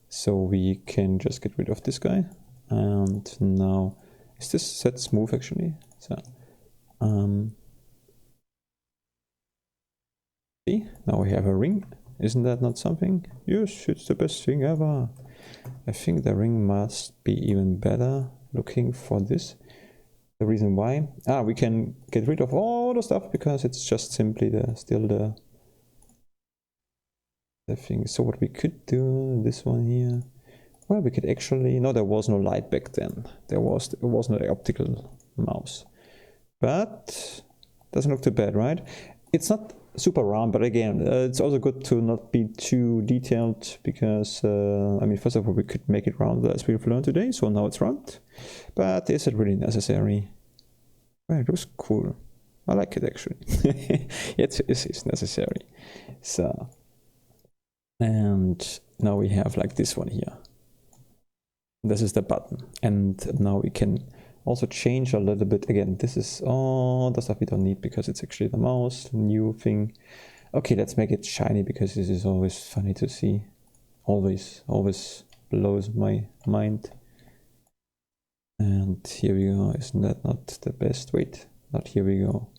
So we can just get rid of this guy. And now, is this set smooth actually? So, see, now we have a ring. Isn't that not something? Yes, it's the best thing ever. I think the ring must be even better looking for this. The reason why? We can get rid of all the stuff because it's just simply still the thing. So what we could do, this one here, well, we could actually, no, there was no light back then. It was not an optical mouse, but doesn't look too bad, right? It's not super round, but again, it's also good to not be too detailed because, I mean, first of all, we could make it round as we've learned today, so now it's round, but is it really necessary? Well, it looks cool. I like it actually. It's necessary. So, and now we have like this one here. This is the button, and now we can also change a little bit. Again, this is all the stuff we don't need because it's actually the mouse, new thing. Okay, let's make it shiny because this is always funny to see. Always blows my mind. And here we go. Isn't that not the best? Wait, not here we go.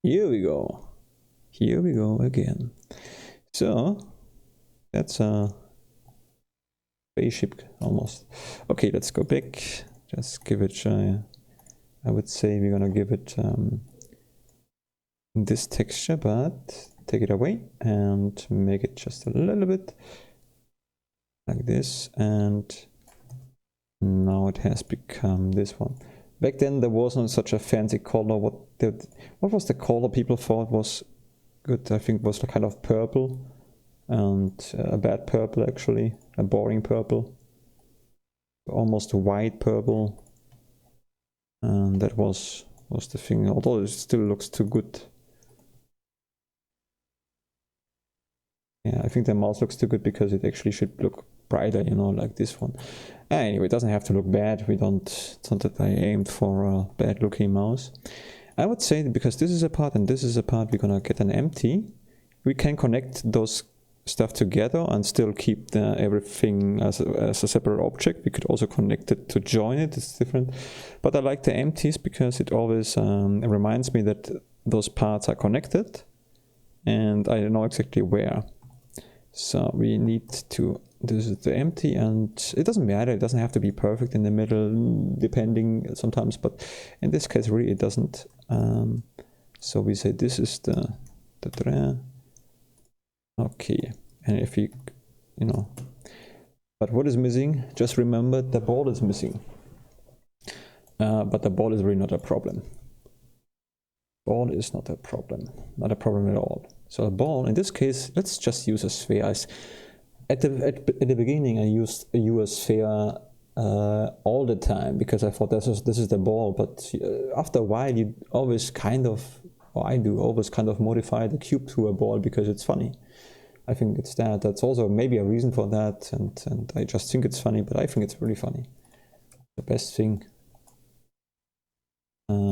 Here we go. Here we go again. So that's a spaceship almost. Okay, let's go back. Just give it I would say we're gonna give it this texture, but take it away and make it just a little bit like this, and now it has become this one. Back then there wasn't such a fancy color. What was the color people thought was good? I think it was the kind of purple, and a bad purple actually, a boring purple, almost white purple, and that was the thing, although it still looks too good. Yeah, I think the mouse looks too good because it actually should look brighter, you know, like this one. Anyway, it doesn't have to look bad. It's not that I aimed for a bad looking mouse. I would say that because this is a part and this is a part, we're gonna get an empty. We can connect those stuff together and still keep everything as a separate object. We could also connect it to join it, it's different. But I like the empties because it always reminds me that those parts are connected and I don't know exactly where. So we need to, this is the empty, and it doesn't matter, it doesn't have to be perfect in the middle, depending sometimes, but in this case really it doesn't. So we say this is the okay, and if you know, but what is missing? Just remember the ball is missing. But the ball is really not a problem. Ball is not a problem at all. So a ball, in this case, let's just use a sphere. At the beginning, I used a sphere all the time because I thought this is the ball. But after a while, you always kind of, or I do always kind of modify the cube to a ball because it's funny. I think it's that. That's also maybe a reason for that, and I just think it's funny. But I think it's really funny. The best thing.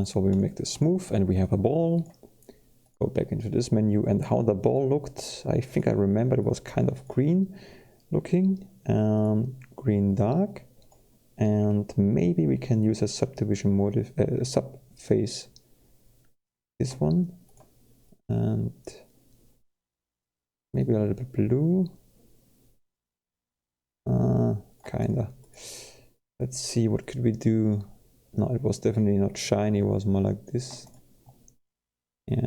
So we make this smooth, and we have a ball. Go back into this menu, and how the ball looked, I think I remember it was kind of green looking, green dark, and maybe we can use a subdivision motif, subface, this one, and maybe a little bit blue, kinda. Let's see, what could we do? No, it was definitely not shiny, it was more like this. Yeah.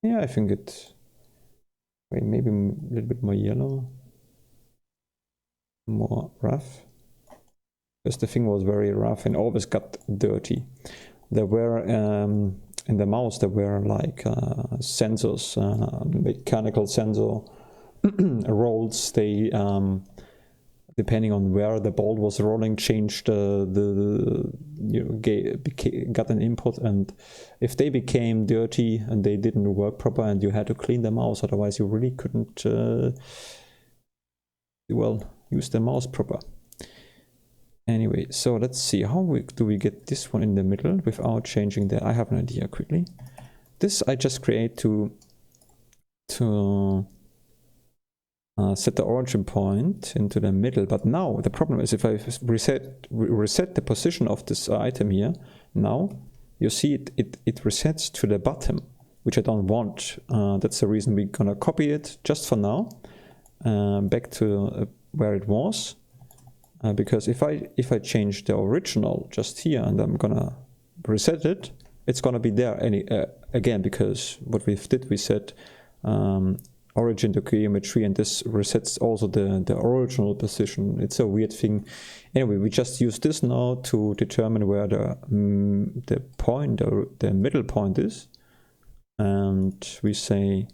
Yeah, I think it, wait, maybe a little bit more yellow, more rough, because the thing was very rough and always got dirty. There were, in the mouse, there were like sensors, mechanical sensor rolls, they depending on where the ball was rolling, changed got an input, and if they became dirty and they didn't work proper and you had to clean the mouse, otherwise you really couldn't use the mouse proper. Anyway, so let's see, how do we get this one in the middle without changing that? I have an idea quickly. This I just create to set the origin point into the middle, but now the problem is if I reset the position of this item here, now you see it resets to the bottom, which I don't want. That's the reason we're gonna copy it just for now back to where it was, because if I change the original just here and I'm gonna reset it, it's gonna be there again, because what we did, we set origin to geometry, and this resets also the original position. It's a weird thing. Anyway, we just use this now to determine where the point or the middle point is, and we select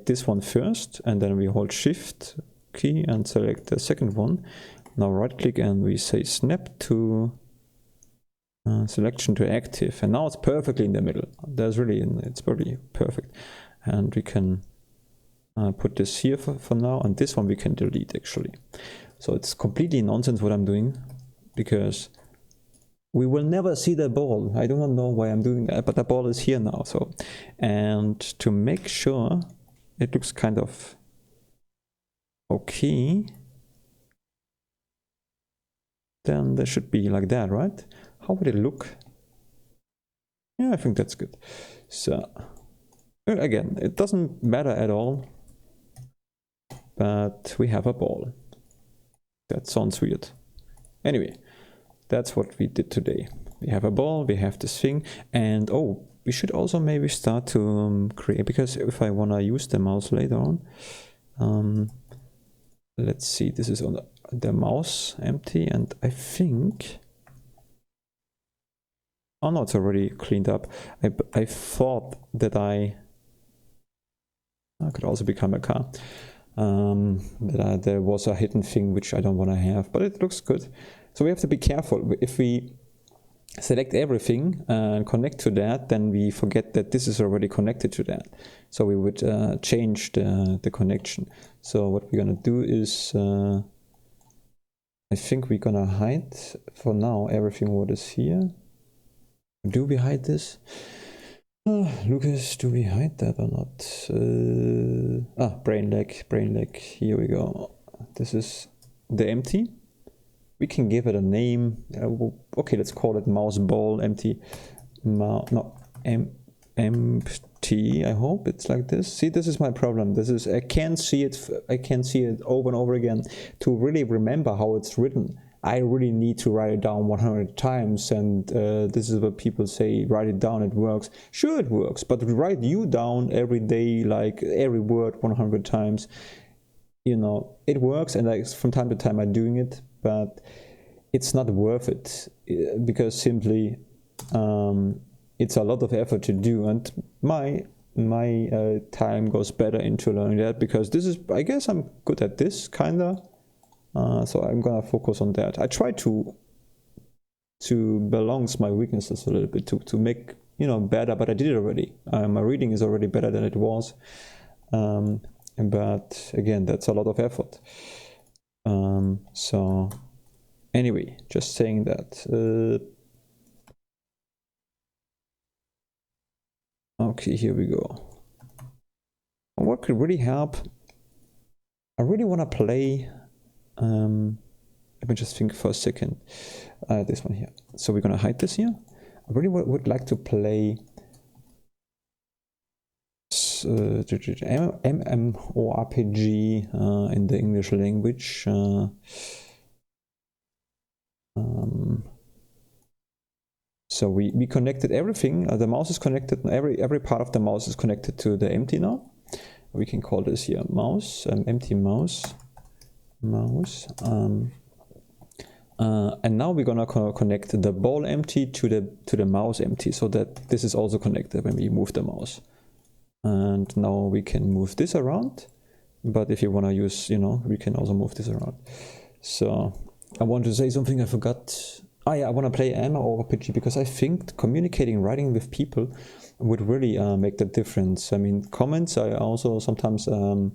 this one first, and then we hold Shift key and select the second one. Now right click and we say snap to selection to active, and now it's perfectly in the middle. It's pretty perfect. And we can put this here for now, and this one we can delete actually. So it's completely nonsense what I'm doing, because we will never see the ball. I do not know why I'm doing that, but the ball is here now. So, and to make sure it looks kind of okay, then there should be like that, right? How would it look? Yeah, I think that's good. So again, it doesn't matter at all, but we have a ball. That sounds weird. Anyway, that's what we did today. We have a ball, we have this thing, and oh, we should also maybe start to create, because if I want to use the mouse later on, let's see, this is on the mouse empty, and I think, oh no, it's already cleaned up. I thought that I could also become a car. There was a hidden thing which I don't want to have, but it looks good. So we have to be careful. If we select everything and connect to that, then we forget that this is already connected to that. So we would change the connection. So what we're gonna do is, I think we're gonna hide for now everything what is here. Do we hide this? Lucas, do we hide that or not? Brain lag, here we go. This is the empty. We can give it a name. Okay, let's call it mouse ball empty. Empty, I hope it's like this. See, this is my problem. I can't see it over and over again. To really remember how it's written, I really need to write it down 100 times, and this is what people say, write it down, it works. Sure, it works, but write you down every day, like every word 100 times, you know, it works, and from time to time I'm doing it, but it's not worth it, because simply it's a lot of effort to do, and my time goes better into learning that, because this is, I guess I'm good at this, kinda. So I'm gonna focus on that. I try to balance my weaknesses a little bit to make, you know, better, but I did it already. My reading is already better than it was, but again, that's a lot of effort. So anyway, just saying that. Okay, here we go. What could really help? I really want to play. Let me just think for a second. This one here. So we're gonna hide this here. I really would like to play MMORPG in the English language. So we connected everything. The mouse is connected. Every part of the mouse is connected to the empty now. We can call this here mouse, empty mouse. And now we're gonna connect the ball empty to the mouse empty, so that this is also connected when we move the mouse. And now we can move this around. but if you want to use, we can also move this around. So I want to say something I forgot. Yeah, I want to play MMORPG because I think communicating, writing with people would really make the difference. I mean, comments, I also sometimes, I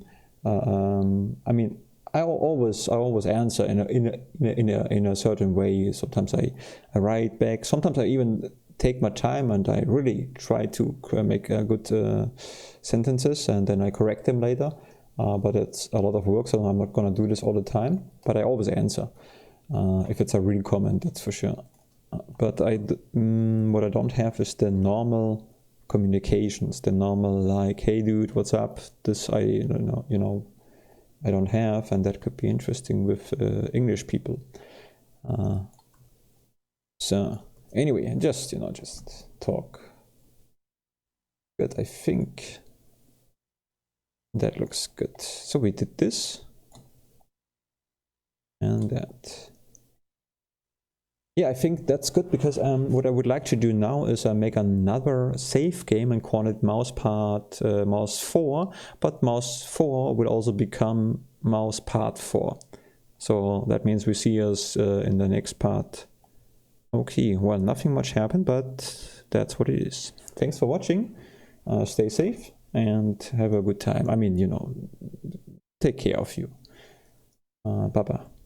always answer in a certain way. Sometimes I write back. Sometimes I even take my time and I really try to make good sentences, and then I correct them later. But it's a lot of work, so I'm not gonna do this all the time. But I always answer if it's a real comment, that's for sure. But what I don't have is the normal communications, the normal like, hey dude, what's up? This I don't know, I don't have, and that could be interesting with English people. So anyway, just talk. But I think that looks good. So we did this and that. Yeah, I think that's good, because what I would like to do now is make another save game and call it Mouse 4, but Mouse 4 will also become Mouse Part 4. So that means we see us in the next part. Okay, well, nothing much happened, but that's what it is. Thanks for watching. Stay safe and have a good time. I mean, take care of you. Bye-bye.